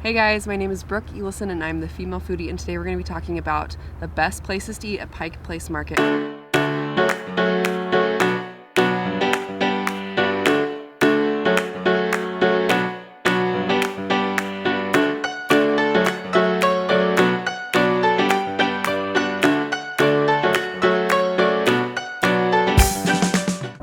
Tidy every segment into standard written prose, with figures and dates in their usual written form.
Hey guys, my name is Brooke Elison and I'm the female foodie, and today we're going to be talking about the best places to eat at Pike Place Market.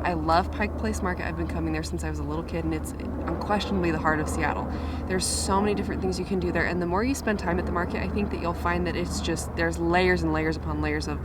I love Pike Place Market. I've been coming there since I was a little kid, and it's unquestionably the heart of Seattle. There's so many different things you can do there, and the more you spend time at the market, I think that you'll find that it's just, there's layers and layers upon layers of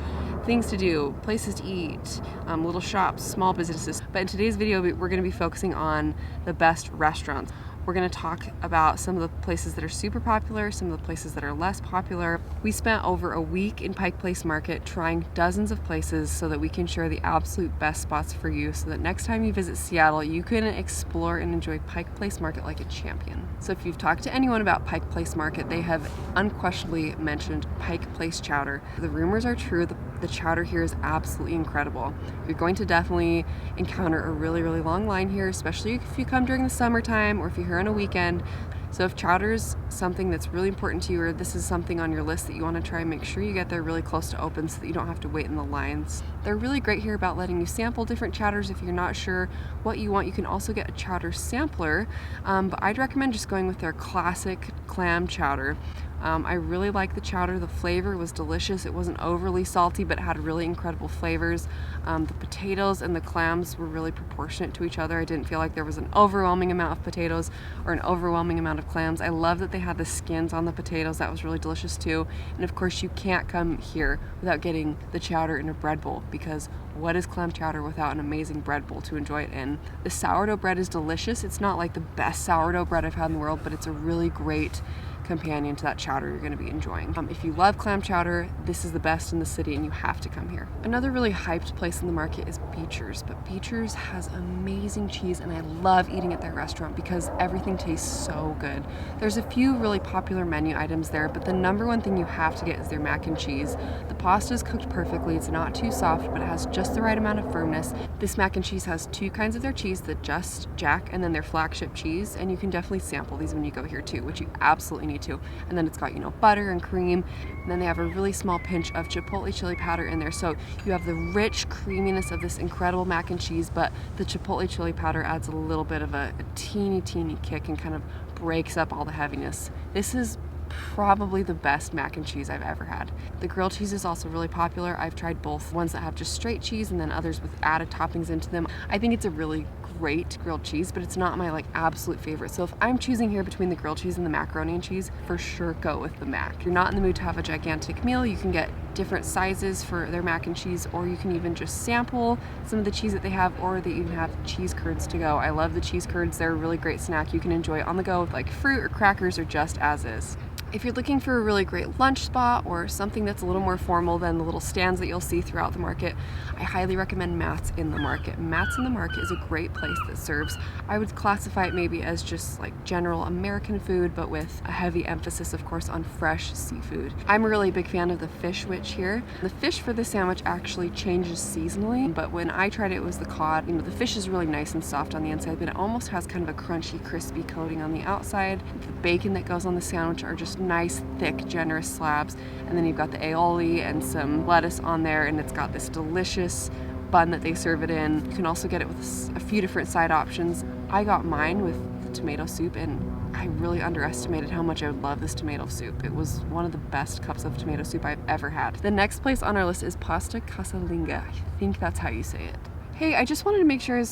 things to do, places to eat, little shops, small businesses. But in today's video, we're going to be focusing on the best restaurants. We're going to talk about some of the places that are super popular, some of the places that are less popular. We spent over a week in Pike Place Market trying dozens of places so that we can share the absolute best spots for you, so that next time you visit Seattle, you can explore and enjoy Pike Place Market like a champion. So if you've talked to anyone about Pike Place Market, they have unquestionably mentioned Pike Place Chowder. The rumors are true. The chowder here is absolutely incredible. You're going to definitely encounter a really long line here, especially if you come during the summertime or if you're here on a weekend. So if chowder's something that's really important to you, or this is something on your list that you want to try, make sure you get there really close to open so that you don't have to wait in the lines. They're really great here about letting you sample different chowders. If you're not sure what you want, you can also get a chowder sampler, but I'd recommend just going with their classic clam chowder. I really like the chowder. The flavor was delicious. It wasn't overly salty, but had really incredible flavors. The potatoes and the clams were really proportionate to each other. I didn't feel like there was an overwhelming amount of potatoes or an overwhelming amount of clams. I love that they had the skins on the potatoes. That was really delicious too. And of course, you can't come here without getting the chowder in a bread bowl, because what is clam chowder without an amazing bread bowl to enjoy it in? The sourdough bread is delicious. It's not like the best sourdough bread I've had in the world, but it's a really great companion to that chowder you're going to be enjoying. If you love clam chowder, this is the best in the city and you have to come here. Another really hyped place in the market is BEECHER'S, but BEECHER'S has amazing cheese, and I love eating at their restaurant because everything tastes so good. There's a few really popular menu items there, but the number one thing you have to get is their mac and cheese. The pasta is cooked perfectly. It's not too soft, but it has just the right amount of firmness. This mac and cheese has two kinds of their cheese, the Just Jack and then their flagship cheese, and you can definitely sample these when you go here too, which you absolutely need to. And then it's got, you know, butter and cream, and then they have a really small pinch of chipotle chili powder in there, so you have the rich creaminess of this incredible mac and cheese, but the chipotle chili powder adds a little bit of a teeny kick and kind of breaks up all the heaviness. This is probably the best mac and cheese I've ever had. The grilled cheese is also really popular. I've tried both, ones that have just straight cheese and then others with added toppings into them. I think it's a really great grilled cheese, but it's not my absolute favorite. So if I'm choosing here between the grilled cheese and the macaroni and cheese, for sure go with the mac. If you're not in the mood to have a gigantic meal, you can get different sizes for their mac and cheese, or you can even just sample some of the cheese that they have, or they even have cheese curds to go. I love the cheese curds. They're a really great snack you can enjoy on the go with like fruit or crackers or just as is. If you're looking for a really great lunch spot or something that's a little more formal than the little stands that you'll see throughout the market, I highly recommend Matt's in the Market. Matt's in the Market is a great place that serves, I would classify it maybe as just like general American food, but with a heavy emphasis, of course, on fresh seafood. I'm a really big fan of the fish witch here. The fish for the sandwich actually changes seasonally, but when I tried it, it was the cod. You know, the fish is really nice and soft on the inside, but it almost has kind of a crunchy, crispy coating on the outside. The bacon that goes on the sandwich are just nice, thick, generous slabs, and then you've got the aioli and some lettuce on there, and it's got this delicious bun that they serve it in. You can also get it with a few different side options. I got mine with the tomato soup, and I really underestimated how much I would love this tomato soup. It was one of the best cups of tomato soup I've ever had. The next place on our list is Pasta CASALINGA. I think that's how you say it. Hey, I just wanted to make sure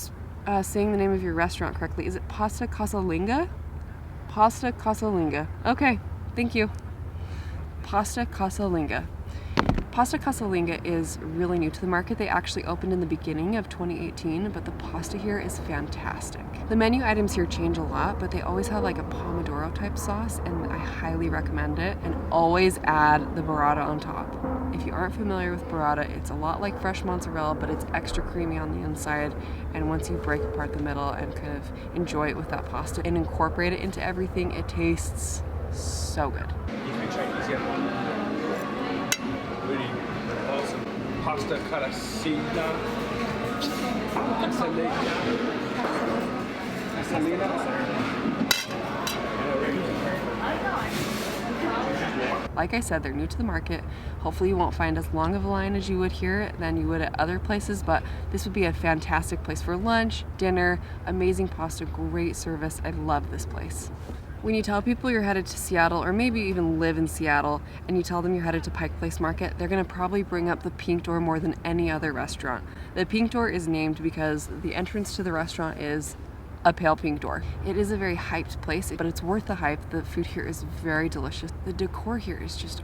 I was saying the name of your restaurant correctly. Is it Pasta CASALINGA? Pasta CASALINGA. Okay. Thank you. Pasta CASALINGA. Pasta CASALINGA is really new to the market. They actually opened in the beginning of 2018, but the pasta here is fantastic. The menu items here change a lot, but they always have like a pomodoro type sauce, and I highly recommend it. And always add the burrata on top. If you aren't familiar with burrata, it's a lot like fresh mozzarella, but it's extra creamy on the inside. And once you break apart the middle and kind of enjoy it with that pasta and incorporate it into everything, it tastes so good. Really awesome. Pasta Casalinga. Casalinga. Like I said, they're new to the market. Hopefully you won't find as long of a line as you would here than you would at other places, but this would be a fantastic place for lunch, dinner, amazing pasta, great service. I love this place. When you tell people you're headed to Seattle, or maybe you even live in Seattle, and you tell them you're headed to Pike Place Market, they're gonna probably bring up the Pink Door more than any other restaurant. The Pink Door is named because the entrance to the restaurant is a pale pink door. It is a very hyped place, but it's worth the hype. The food here is very delicious. The decor here is just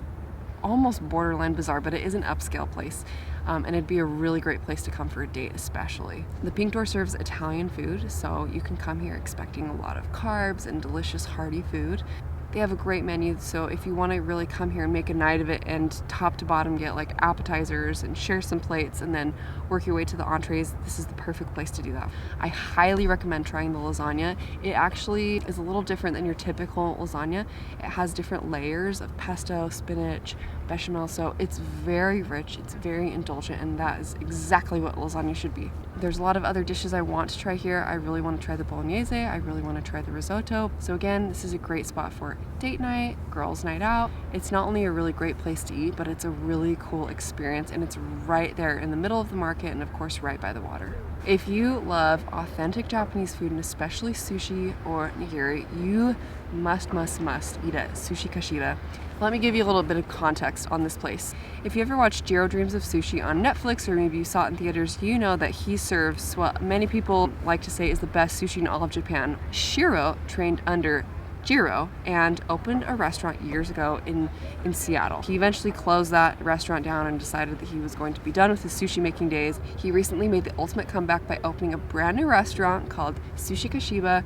almost borderline bizarre, but it is an upscale place. And it'd be a really great place to come for a date especially. The Pink Door serves Italian food, so you can come here expecting a lot of carbs and delicious hearty food. They have a great menu, so if you want to really come here and make a night of it and top to bottom get like appetizers and share some plates and then work your way to the entrees, this is the perfect place to do that. I highly recommend trying the lasagna. It actually is a little different than your typical lasagna. It has different layers of pesto, spinach, bechamel, so it's very rich, it's very indulgent, and that is exactly what lasagna should be. There's a lot of other dishes I want to try here. I really want to try the bolognese, I really want to try the risotto. So again, this is a great spot for date night, girls' night out. It's not only a really great place to eat, but it's a really cool experience, and it's right there in the middle of the market and of course right by the water. If you love authentic Japanese food, and especially sushi or nigiri, you must eat at Sushi KASHIBA. Let me give you a little bit of context on this place. If you ever watched Jiro Dreams of Sushi on Netflix, or maybe you saw it in theaters, you know that he serves what many people like to say is the best sushi in all of Japan. Shiro trained under Jiro and opened a restaurant years ago in Seattle. He eventually closed that restaurant down and decided that he was going to be done with his sushi making days. He recently made the ultimate comeback by opening a brand new restaurant called Sushi KASHIBA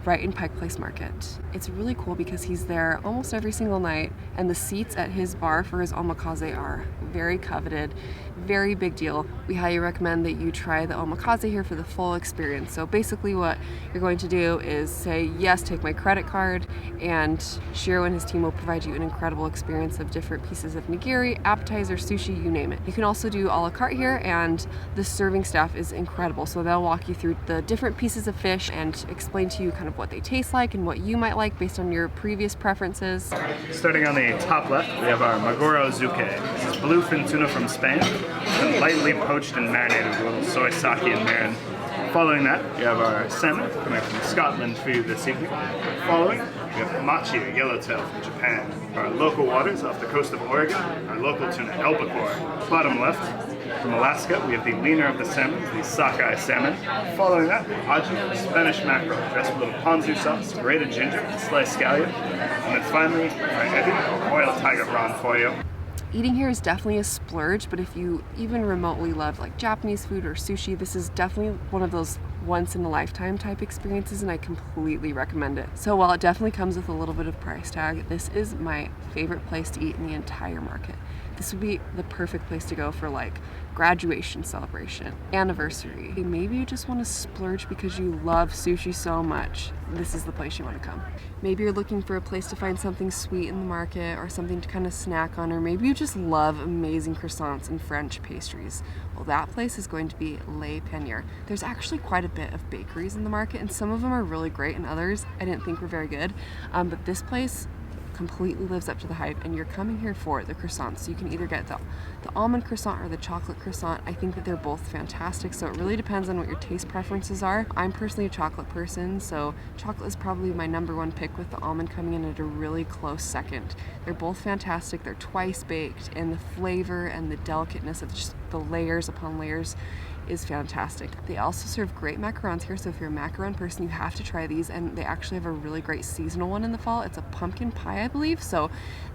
right in Pike Place Market. It's really cool because he's there almost every single night, and the seats at his bar for his omakase are very coveted, very big deal. We highly recommend that you try the omakase here for the full experience. So basically what you're going to do is say, yes, take my credit card, and Shiro and his team will provide you an incredible experience of different pieces of nigiri, appetizer, sushi, you name it. You can also do a la carte here, and the serving staff is incredible. So they'll walk you through the different pieces of fish and explain to you kind of what they taste like and what you might like based on your previous preferences. Starting on the top left, we have our Maguro Zuke. This is bluefin tuna from Spain. It's been lightly poached and marinated with a little soy sake and marin. Following that, we have our salmon coming from Scotland for you this evening. Following, we have machi, or yellowtail from Japan. Our local waters off the coast of Oregon, our local tuna, albacore. Bottom left, from Alaska, we have the leaner of the salmon, the sockeye salmon. Following that, aji, Spanish mackerel, dressed with a little ponzu sauce, grated ginger, sliced scallion. And then finally, our ebi, or royal tiger prawn for you. Eating here is definitely a splurge, but if you even remotely love like Japanese food or sushi, this is definitely one of those once-in-a-lifetime type experiences, and I completely recommend it. So while it definitely comes with a little bit of price tag, this is my favorite place to eat in the entire market. This would be the perfect place to go for like graduation celebration, anniversary. Maybe you just want to splurge because you love sushi so much. This is the place you want to come. Maybe you're looking for a place to find something sweet in the market or something to kind of snack on, or maybe you just love amazing croissants and French pastries. Well, that place is going to be Les PANIER. There's actually quite a bit of bakeries in the market, and some of them are really great and others I didn't think were very good. But this place completely lives up to the hype, and you're coming here for the croissants. So you can either get the almond croissant or the chocolate croissant. I think that they're both fantastic, so it really depends on what your taste preferences are. I'm personally a chocolate person, so chocolate is probably my #1 pick, with the almond coming in at a really close second. They're both fantastic. They're twice baked, and the flavor and the delicateness of just the layers upon layers is fantastic. They also serve great macarons here, so if you're a macaron person, you have to try these, and they actually have a really great seasonal one in the fall. It's a pumpkin pie, I believe, so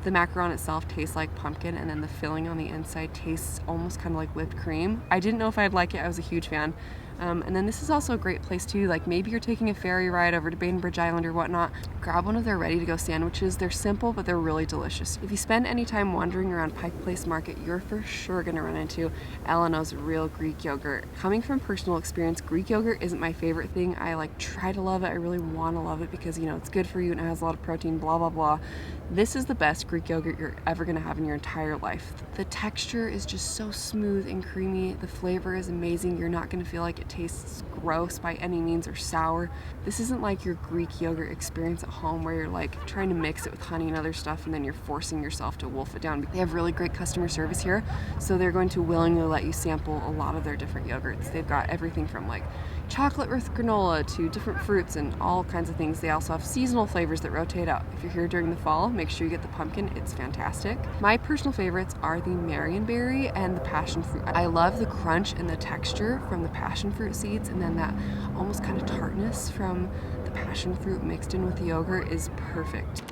the macaron itself tastes like pumpkin, and then the filling on the inside tastes almost kind of like whipped cream. I didn't know if I'd like it. I was a huge fan. And then this is also a great place too, like maybe you're taking a ferry ride over to Bainbridge Island or whatnot, grab one of their ready-to-go sandwiches. They're simple, but they're really delicious. If you spend any time wandering around Pike Place Market, you're for sure gonna run into ELLENOS real Greek yogurt. Coming from personal experience, Greek yogurt isn't my favorite thing. I like try to love it. I really want to love it because, you know, it's good for you and it has a lot of protein, blah, blah, blah. This is the best Greek yogurt you're ever gonna have in your entire life. The texture is just so smooth and creamy. The flavor is amazing. You're not gonna feel like it tastes gross by any means or sour. This isn't like your Greek yogurt experience at home where you're like trying to mix it with honey and other stuff and then you're forcing yourself to wolf it down. They have really great customer service here, so they're going to willingly let you sample a lot of their different yogurts. They've got everything from like chocolate with granola to different fruits and all kinds of things. They also have seasonal flavors that rotate out. If you're here during the fall, make sure you get the pumpkin. It's fantastic. My personal favorites are the Marionberry and the passion fruit. I love the crunch and the texture from the passion fruit seeds, and then that almost kind of tartness from the passion fruit mixed in with the yogurt is perfect.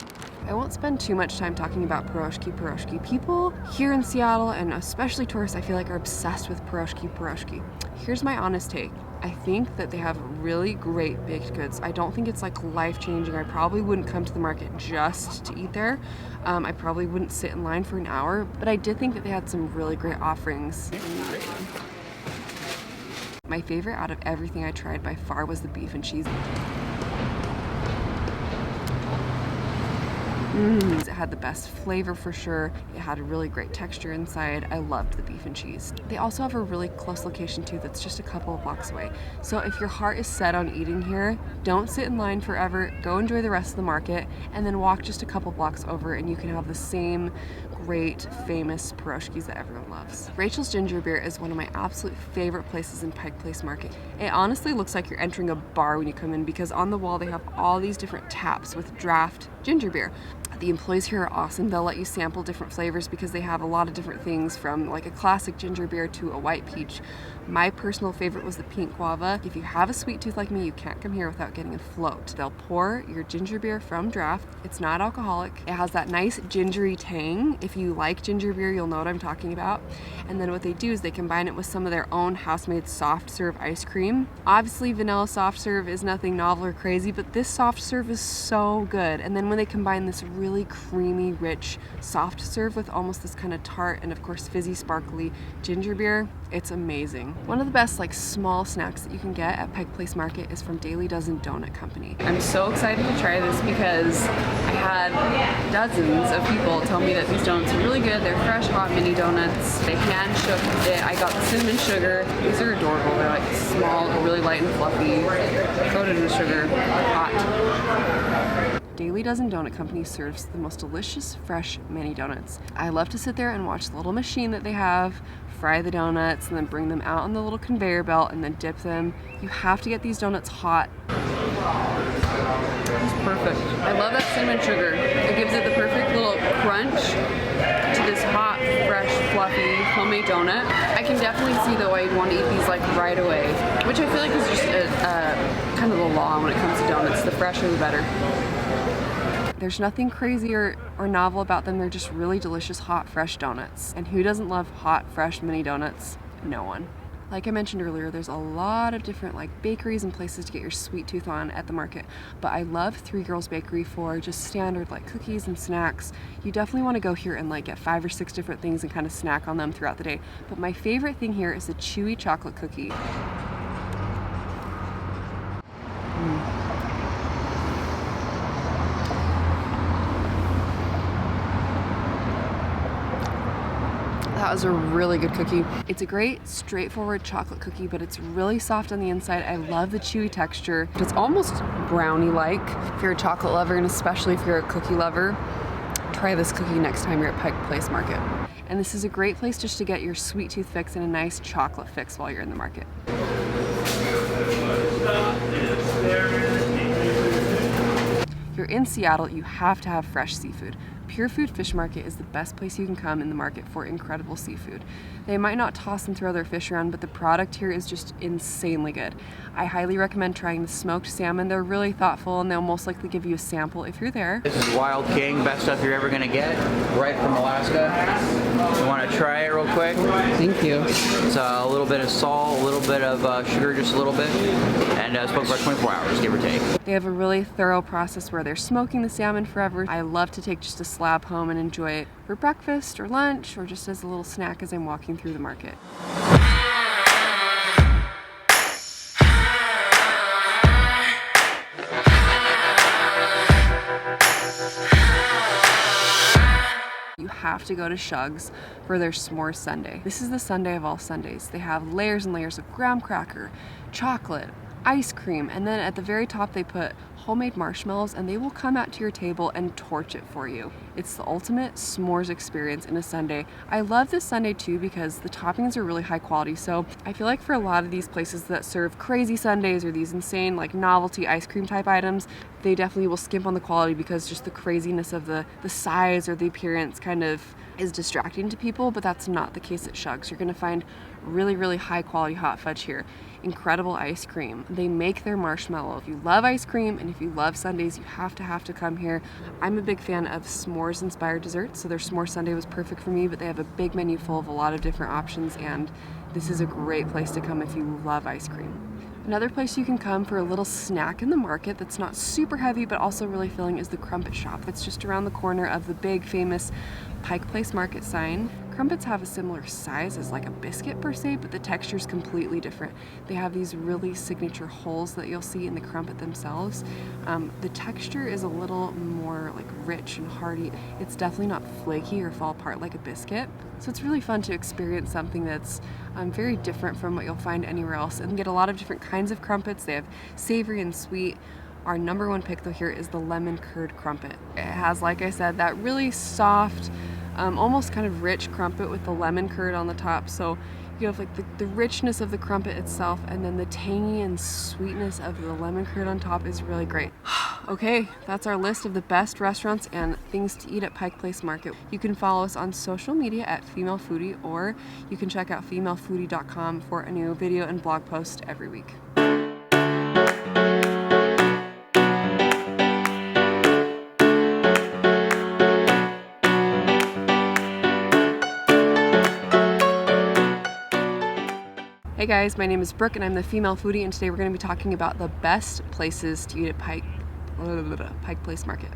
I won't spend too much time talking about PIROSHKY. People here in Seattle, and especially tourists, I feel like are obsessed with PIROSHKY. Here's my honest take. I think that they have really great baked goods. I don't think it's like life-changing. I probably wouldn't come to the market just to eat there. I probably wouldn't sit in line for an hour, but I did think that they had some really great offerings. My favorite out of everything I tried by far was the beef and cheese. It had the best flavor for sure. It had a really great texture inside. I loved the beef and cheese. They also have a really close location too that's just a couple of blocks away. So if your heart is set on eating here, don't sit in line forever. Go enjoy the rest of the market and then walk just a couple blocks over and you can have the same great famous PIROSHKYs that everyone loves. Rachel's Ginger Beer is one of my absolute favorite places in Pike Place Market. It honestly looks like you're entering a bar when you come in because on the wall they have all these different taps with draft ginger beer. The employees here are awesome. They'll let you sample different flavors because they have a lot of different things from like a classic ginger beer to a white peach. My personal favorite was the pink guava. If you have a sweet tooth like me, you can't come here without getting a float. They'll pour your ginger beer from draft. It's not alcoholic. It has that nice gingery tang. If you like ginger beer, you'll know what I'm talking about. And then what they do is they combine it with some of their own house-made soft serve ice cream. Obviously, vanilla soft serve is nothing novel or crazy, but this soft serve is so good. And then when they combine this really creamy, rich soft serve with almost this kind of tart and of course fizzy, sparkly ginger beer, it's amazing. One of the best like small snacks that you can get at Pike Place Market is from Daily Dozen Donut Company. I'm so excited to try this because I had dozens of people tell me that these donuts are really good. They're fresh, hot mini donuts. They hand shook it. I got the cinnamon sugar. These are adorable. They're like small, really light and fluffy, coated in sugar, hot. Daily Dozen Donut Company serves the most delicious, fresh mini donuts. I love to sit there and watch the little machine that they have, fry the donuts, and then bring them out on the little conveyor belt and then dip them. You have to get these donuts hot. It's perfect. I love that cinnamon sugar. It gives it the perfect little crunch to this hot, fresh, fluffy, homemade donut. I can definitely see though why you'd want to eat these like right away, which I feel like is just kind of the law when it comes to donuts. The fresher the better. There's nothing crazy or novel about them. They're just really delicious, hot, fresh donuts. And who doesn't love hot, fresh mini donuts? No one. Like I mentioned earlier, there's a lot of different like bakeries and places to get your sweet tooth on at the market. But I love Three Girls Bakery for just standard like cookies and snacks. You definitely want to go here and like get 5 or 6 different things and kind of snack on them throughout the day. But my favorite thing here is the chewy chocolate cookie. That was a really good cookie. It's a great straightforward chocolate cookie, but it's really soft on the inside. I love the chewy texture. It's almost brownie-like. If you're a chocolate lover, and especially if you're a cookie lover, try this cookie next time you're at Pike Place Market. And this is a great place just to get your sweet tooth fix and a nice chocolate fix while you're in the market. If you're in Seattle, you have to have fresh seafood. Pure Food Fish Market is the best place you can come in the market for incredible seafood. They might not toss and throw their fish around, but the product here is just insanely good. I highly recommend trying the smoked salmon. They're really thoughtful and they'll most likely give you a sample if you're there. This is Wild King, best stuff you're ever gonna get, right from Alaska. You wanna try it real quick? Thank you. It's a little bit of salt, a little bit of sugar, just a little bit, and smoked for 24 hours, give or take. They have a really thorough process where they're smoking the salmon forever. I love to take just a slab home and enjoy it for breakfast or lunch or just as a little snack as I'm walking through the market. You have to go to SHUG'S for their s'more sundae. This is the sundae of all sundaes. They have layers and layers of graham cracker, chocolate, ice cream, and then at the very top they put homemade marshmallows, and they will come out to your table and torch it for you. It's the ultimate s'mores experience in a sundae. I love this sundae too because the toppings are really high quality, so I feel like for a lot of these places that serve crazy sundaes or these insane like novelty ice cream type items, they definitely will skimp on the quality because just the craziness of the size or the appearance kind of is distracting to people, but that's not the case at SHUG'S. You're gonna find really, really high quality hot fudge here. Incredible ice cream. They make their marshmallow. If you love ice cream and if you love sundaes, you have to come here. I'm a big fan of s'mores inspired desserts, so their s'more sundae was perfect for me, but they have a big menu full of a lot of different options, and this is a great place to come if you love ice cream. Another place you can come for a little snack in the market that's not super heavy but also really filling is the Crumpet shop. That's just around the corner of the big famous Pike Place Market sign. Crumpets have a similar size as like a biscuit per se, but the texture is completely different. They have these really signature holes that you'll see in the crumpet themselves. The texture is a little more like rich and hearty. It's definitely not flaky or fall apart like a biscuit. So it's really fun to experience something that's very different from what you'll find anywhere else, and get a lot of different kinds of crumpets. They have savory and sweet. Our number one pick though here is the lemon curd crumpet. It has, like I said, that really soft, almost kind of rich crumpet with the lemon curd on the top. So you have like the richness of the crumpet itself, and then the tangy and sweetness of the lemon curd on top is really great. Okay, that's our list of the best restaurants and things to eat at Pike Place Market. You can follow us on social media at Female Foodie, or you can check out femalefoodie.com for a new video and blog post every week. Hey guys, my name is Brooke and I'm the Female Foodie, and today we're going to be talking about the best places to eat at Pike Place Market.